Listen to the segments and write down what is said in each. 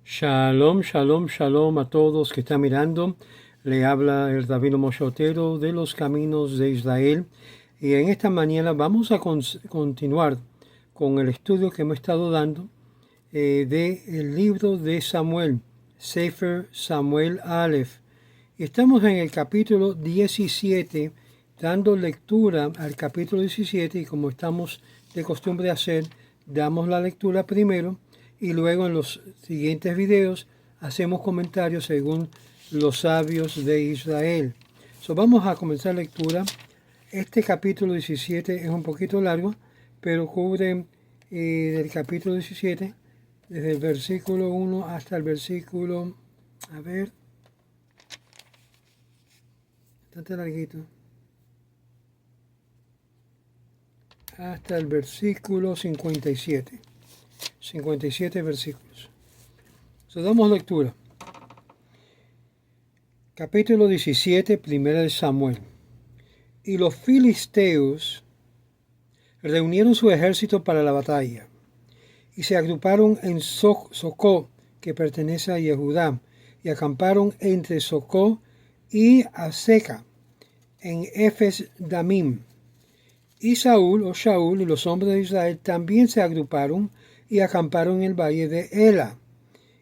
Shalom, shalom, shalom a todos que están mirando. Le habla el Rabino Moshe Otero de los Caminos de Israel. Y en esta mañana vamos a continuar con el estudio que hemos estado dando del libro de Samuel, Sefer Samuel Aleph. Y estamos en el capítulo 17, dando lectura al capítulo 17, y como estamos de costumbre hacer, damos la lectura primero y luego en los siguientes videos hacemos comentarios según los sabios de Israel. Vamos a comenzar lectura. Este capítulo 17 es un poquito largo, pero cubre del capítulo 17 desde el versículo 1 hasta el versículo, bastante larguito, hasta el versículo 57. 57 versículos. Damos lectura. Capítulo 17, primera de Samuel. Y los filisteos reunieron su ejército para la batalla, y se agruparon en Socó, que pertenece a Yehudá, y acamparon entre Socó y Aseca, en Efes Damim. Y Shaul y los hombres de Israel también se agruparon y acamparon en el valle de Ela,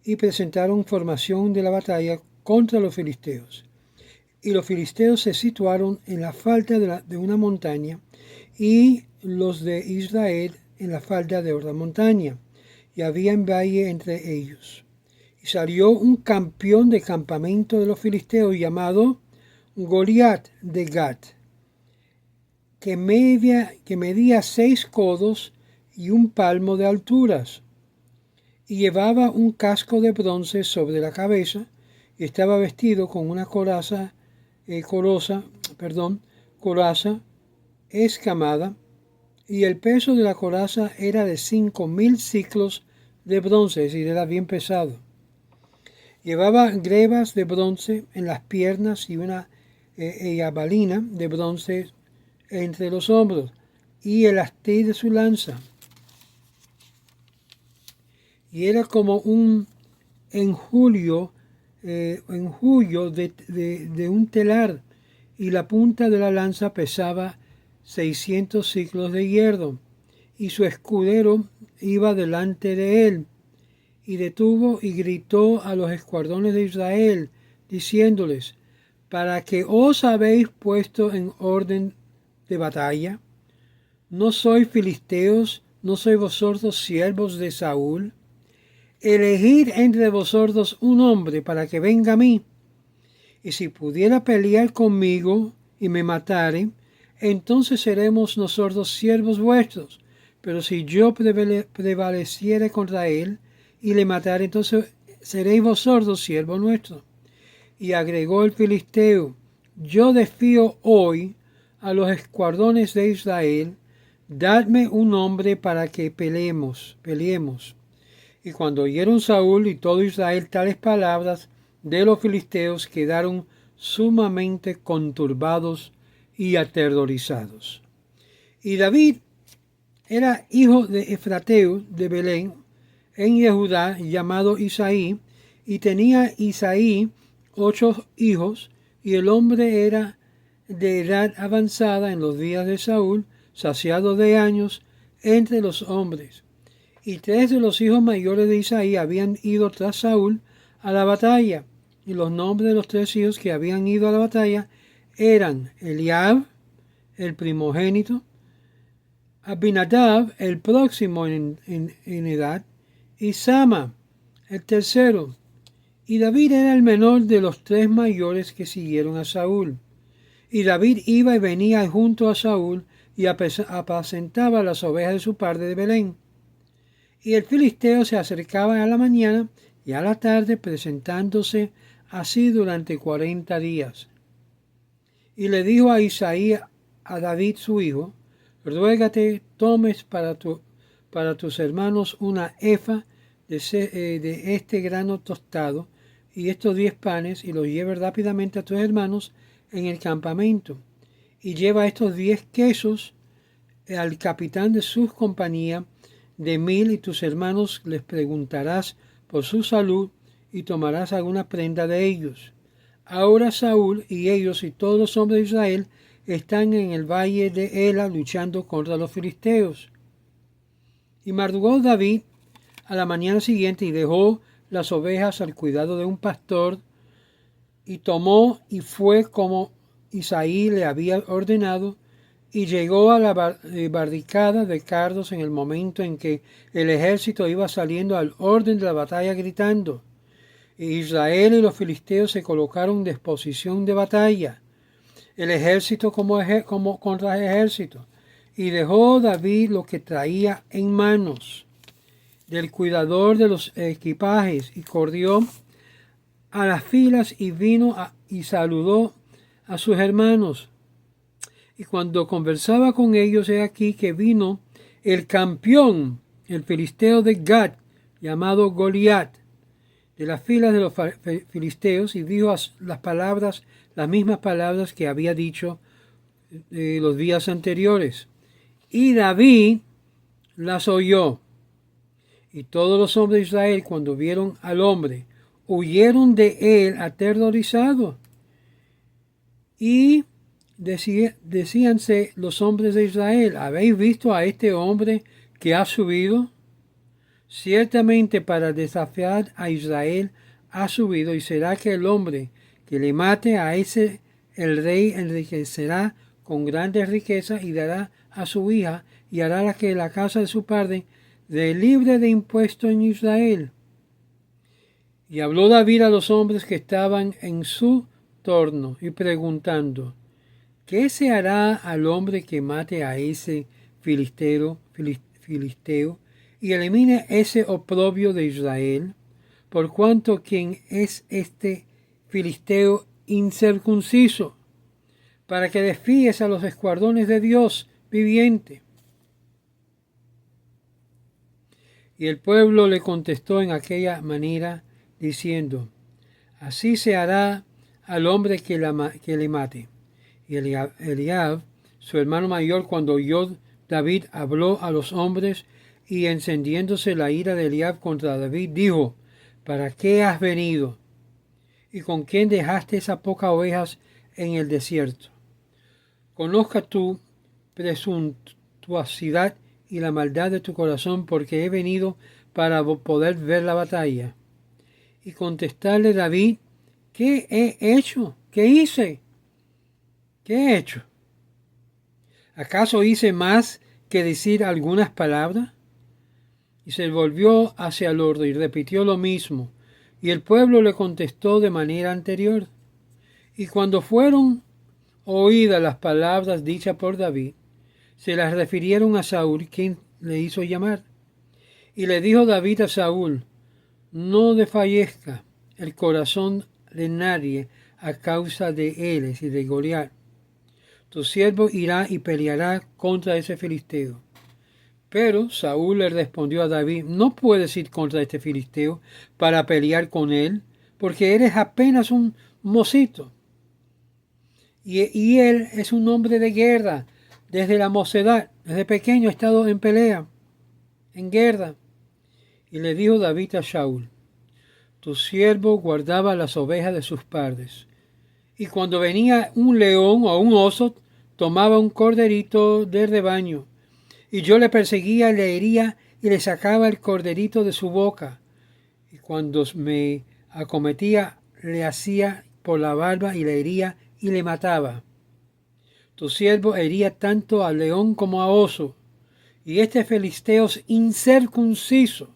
y presentaron formación de la batalla contra los filisteos. Y los filisteos se situaron en la falda de una montaña, y los de Israel en la falda de otra montaña, y había un valle entre ellos. Y salió un campeón de campamento de los filisteos llamado Goliat de Gat, que medía 6 codos y 1 palmo de alturas, y llevaba un casco de bronce sobre la cabeza, y estaba vestido con una coraza escamada, y el peso de la coraza era de 5.000 siclos de bronce, es decir, era bien pesado. Llevaba grebas de bronce en las piernas y una jabalina de bronce entre los hombros, y el astil de su lanza. Y era como un enjullo de un telar, y la punta de la lanza pesaba 600 siclos de hierro, y su escudero iba delante de él, y detuvo y gritó a los escuadrones de Israel, diciéndoles: ¿para qué os habéis puesto en orden de batalla? ¿No sois filisteos? ¿No sois vosotros siervos de Saúl? Elegid entre vosotros un hombre para que venga a mí, y si pudiera pelear conmigo y me matare, entonces seremos nosotros siervos vuestros. Pero si yo prevaleciere contra él y le matare, entonces seréis vosotros siervos nuestros. Y agregó el filisteo: yo desfío hoy a los escuadrones de Israel, dadme un hombre para que peleemos. Y cuando oyeron Saúl y todo Israel tales palabras de los filisteos, quedaron sumamente conturbados y aterrorizados. Y David era hijo de Efrateo de Belén, en Yehudá, llamado Isaí, y tenía Isaí 8 hijos, y el hombre era de edad avanzada en los días de Saúl, saciado de años entre los hombres. Y 3 de los hijos mayores de Isaí habían ido tras Saúl a la batalla, y los nombres de los 3 hijos que habían ido a la batalla eran Eliab, el primogénito, Abinadab, el próximo en edad, y Sama, el tercero. Y David era el menor de los 3 mayores que siguieron a Saúl. Y David iba y venía junto a Saúl y apacentaba las ovejas de su padre de Belén. Y el filisteo se acercaba a la mañana y a la tarde, presentándose así durante 40 días. Y le dijo a Isaí, a David su hijo: ruégate, tomes para tus hermanos una efa de este grano tostado y estos 10 panes, y los lleves rápidamente a tus hermanos en el campamento. Y lleva estos 10 quesos al capitán de su compañía de 1000, y tus hermanos les preguntarás por su salud y tomarás alguna prenda de ellos. Ahora Saúl y ellos y todos los hombres de Israel están en el valle de Ela luchando contra los filisteos. Y madrugó David a la mañana siguiente y dejó las ovejas al cuidado de un pastor y tomó y fue como Isaí le había ordenado y llegó a la barricada de cardos en el momento en que el ejército iba saliendo al orden de la batalla gritando. Israel y los filisteos se colocaron en disposición de batalla, el ejército como contra el ejército, y dejó David lo que traía en manos del cuidador de los equipajes y corrió a las filas y vino y saludó a sus hermanos. Y cuando conversaba con ellos, he aquí que vino el campeón, el filisteo de Gat, llamado Goliat, de las filas de los filisteos, y dijo las mismas palabras que había dicho los días anteriores. Y David las oyó. Y todos los hombres de Israel, cuando vieron al hombre, huyeron de él aterrorizados. Y decíanse los hombres de Israel: ¿habéis visto a este hombre que ha subido? Ciertamente para desafiar a Israel ha subido, y será que el hombre que le mate a ese, el rey enriquecerá con grandes riquezas y dará a su hija y hará que la casa de su padre de libre de impuesto en Israel. Y habló David a los hombres que estaban en su torno y preguntando: ¿qué se hará al hombre que mate a ese filisteo y elimine ese oprobio de Israel? Por cuanto quien es este filisteo incircunciso, para que desfíes a los escuadrones de Dios viviente. Y el pueblo le contestó en aquella manera, diciendo: así se hará al hombre que le mate. Y Eliab, su hermano mayor, cuando oyó David, habló a los hombres, y encendiéndose la ira de Eliab contra David, dijo: ¿para qué has venido? ¿Y con quién dejaste esas pocas ovejas en el desierto? Conozca tu presuntuosidad y la maldad de tu corazón, porque he venido para poder ver la batalla. Y contestarle David: ¿qué he hecho? ¿Qué hice? ¿Qué he hecho? ¿Acaso hice más que decir algunas palabras? Y se volvió hacia el orden y repitió lo mismo. Y el pueblo le contestó de manera anterior. Y cuando fueron oídas las palabras dichas por David, se las refirieron a Saúl, quien le hizo llamar. Y le dijo David a Saúl: no desfallezca el corazón de nadie a causa de él y de Goliat. Tu siervo irá y peleará contra ese filisteo. Pero Saúl le respondió a David: no puedes ir contra este filisteo para pelear con él, porque eres apenas un mocito. Y él es un hombre de guerra. Desde la mocedad, desde pequeño ha estado en pelea, en guerra. Y le dijo David a Saúl: tu siervo guardaba las ovejas de sus padres. Y cuando venía un león o un oso, tomaba un corderito del rebaño. Y yo le perseguía, le hería y le sacaba el corderito de su boca. Y cuando me acometía, le hacía por la barba y le hería y le mataba. Tu siervo hería tanto al león como a oso, y este filisteo incircunciso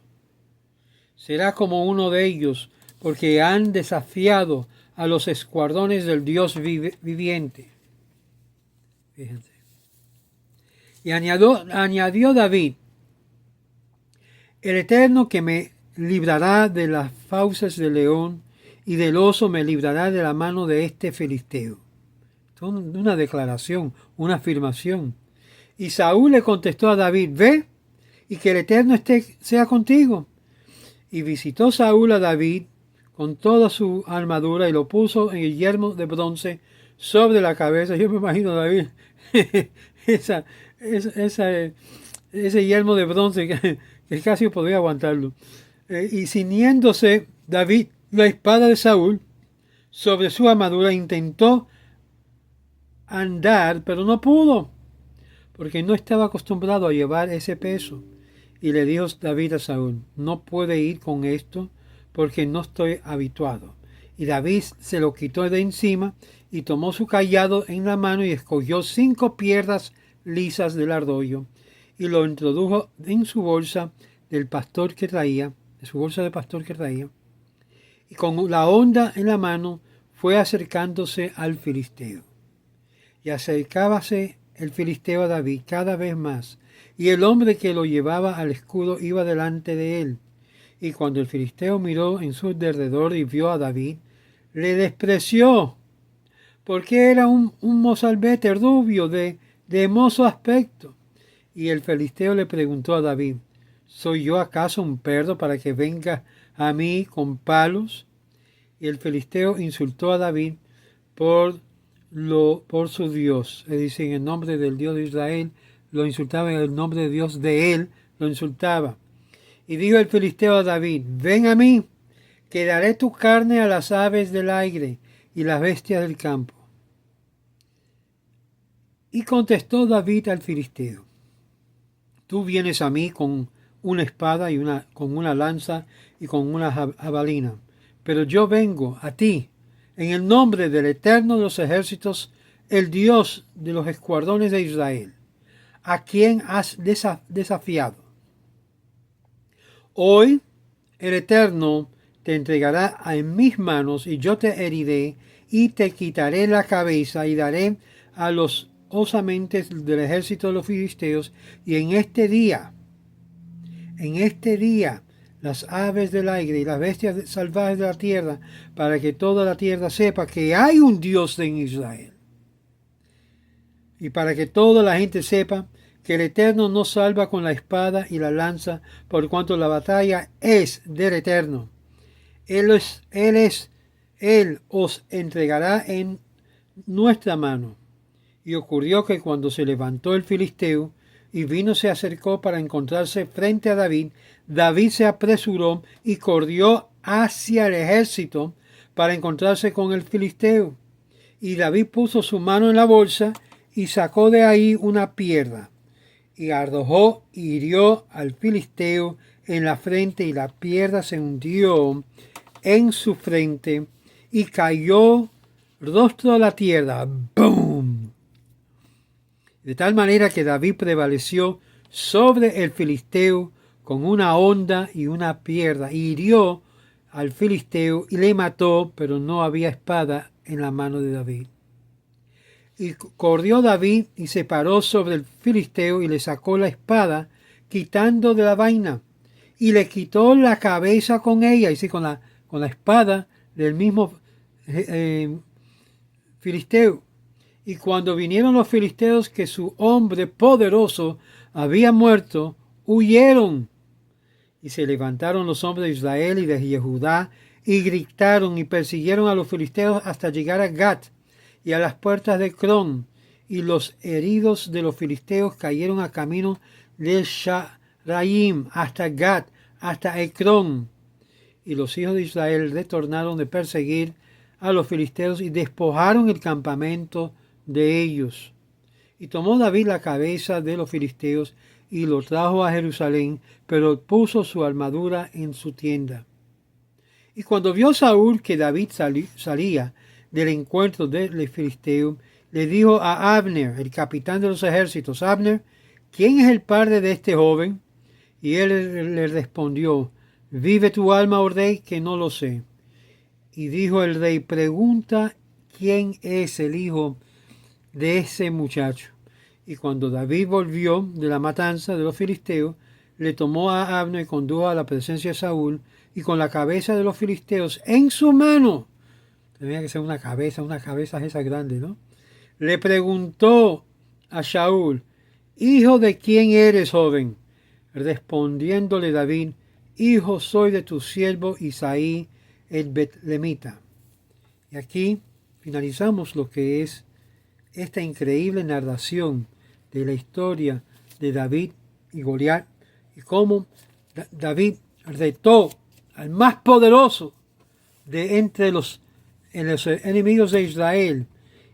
será como uno de ellos, porque han desafiado a los escuadrones del Dios viviente. Fíjense. Y añadió David: el Eterno que me librará de las fauces del león y del oso me librará de la mano de este filisteo. Una declaración, una afirmación. Y Saúl le contestó a David: ve, y que el Eterno sea contigo. Y visitó Saúl a David con toda su armadura y lo puso en el yelmo de bronce sobre la cabeza. Yo me imagino a David, ese yelmo de bronce que casi podía aguantarlo. Y ciñéndose David la espada de Saúl sobre su armadura, intentó andar, pero no pudo, porque no estaba acostumbrado a llevar ese peso. Y le dijo David a Saúl, no puede ir con esto porque no estoy habituado. Y David se lo quitó de encima y tomó su cayado en la mano y escogió 5 piedras lisas del arroyo y lo introdujo en su bolsa del pastor que traía, de su bolsa de pastor que traía, y con la honda en la mano fue acercándose al filisteo. Y acercábase el filisteo a David cada vez más, y el hombre que lo llevaba al escudo iba delante de él. Y cuando el filisteo miró en su derredor y vio a David, le despreció, porque era un mozalbete rubio de hermoso aspecto. Y el filisteo le preguntó a David, ¿soy yo acaso un perro para que venga a mí con palos? Y el filisteo insultó a David por su Dios. Es decir, en el nombre del Dios de Israel lo insultaba, en el nombre de Dios de él lo insultaba. Y dijo el filisteo a David, ven a mí, que daré tu carne a las aves del aire y las bestias del campo. Y contestó David al filisteo, tú vienes a mí con una espada y con una lanza y con una jabalina, pero yo vengo a ti en el nombre del Eterno de los ejércitos, el Dios de los escuadrones de Israel, a quien has desafiado. Hoy el Eterno te entregará en mis manos y yo te heriré y te quitaré la cabeza y daré a los osamentes del ejército de los filisteos y en este día, las aves del aire y las bestias salvajes de la tierra, para que toda la tierra sepa que hay un Dios en Israel. Y para que toda la gente sepa que el Eterno no salva con la espada y la lanza, por cuanto la batalla es del Eterno. Él os entregará en nuestra mano. Y ocurrió que cuando se levantó el filisteo y se acercó para encontrarse frente a David, David se apresuró y corrió hacia el ejército para encontrarse con el filisteo. Y David puso su mano en la bolsa y sacó de ahí una piedra, y arrojó y hirió al filisteo en la frente, y la piedra se hundió en su frente y cayó rostro a la tierra. ¡Bum! De tal manera que David prevaleció sobre el filisteo con una honda y una piedra, y hirió al filisteo y le mató, pero no había espada en la mano de David. Y corrió David y se paró sobre el filisteo y le sacó la espada, quitando de la vaina, y le quitó la cabeza con ella, y sí, con la espada del mismo filisteo. Y cuando vinieron los filisteos que su hombre poderoso había muerto, huyeron. Y se levantaron los hombres de Israel y de Judá y gritaron y persiguieron a los filisteos hasta llegar a Gat y a las puertas de Cron. Y los heridos de los filisteos cayeron a camino de Sharaim hasta Gat, hasta Ecrón. Y los hijos de Israel retornaron de perseguir a los filisteos y despojaron el campamento de ellos. Y tomó David la cabeza de los filisteos y lo trajo a Jerusalén, pero puso su armadura en su tienda. Y cuando vio Saúl que David salía del encuentro del filisteo, le dijo a Abner, el capitán de los ejércitos, Abner, ¿quién es el padre de este joven? Y él le respondió, vive tu alma, oh rey, que no lo sé. Y dijo el rey, pregunta quién es el hijo de ese muchacho. Y cuando David volvió de la matanza de los filisteos, le tomó a Abner y condujo a la presencia de Saúl, y con la cabeza de los filisteos en su mano, tenía que ser una cabeza esa grande, ¿no? Le preguntó a Saúl, ¿hijo de quién eres, joven? Respondiéndole David, hijo soy de tu siervo Isaí el Betlemita. Y aquí finalizamos lo que es esta increíble narración de la historia de David y Goliat, y cómo David retó al más poderoso de entre los enemigos de Israel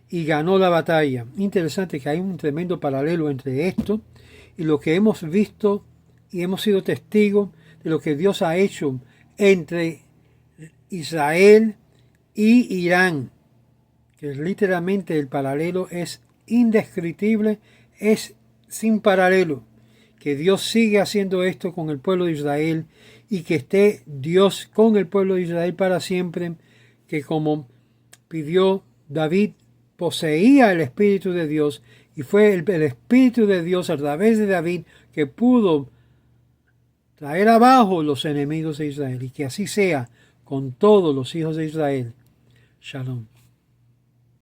y ganó la batalla. Interesante que hay un tremendo paralelo entre esto y lo que hemos visto y hemos sido testigos de lo que Dios ha hecho entre Israel y Irán, que literalmente el paralelo es indescriptible, es sin paralelo, que Dios sigue haciendo esto con el pueblo de Israel y que esté Dios con el pueblo de Israel para siempre, que como pidió David, poseía el Espíritu de Dios y fue el Espíritu de Dios a través de David que pudo traer abajo los enemigos de Israel, y que así sea con todos los hijos de Israel. Shalom.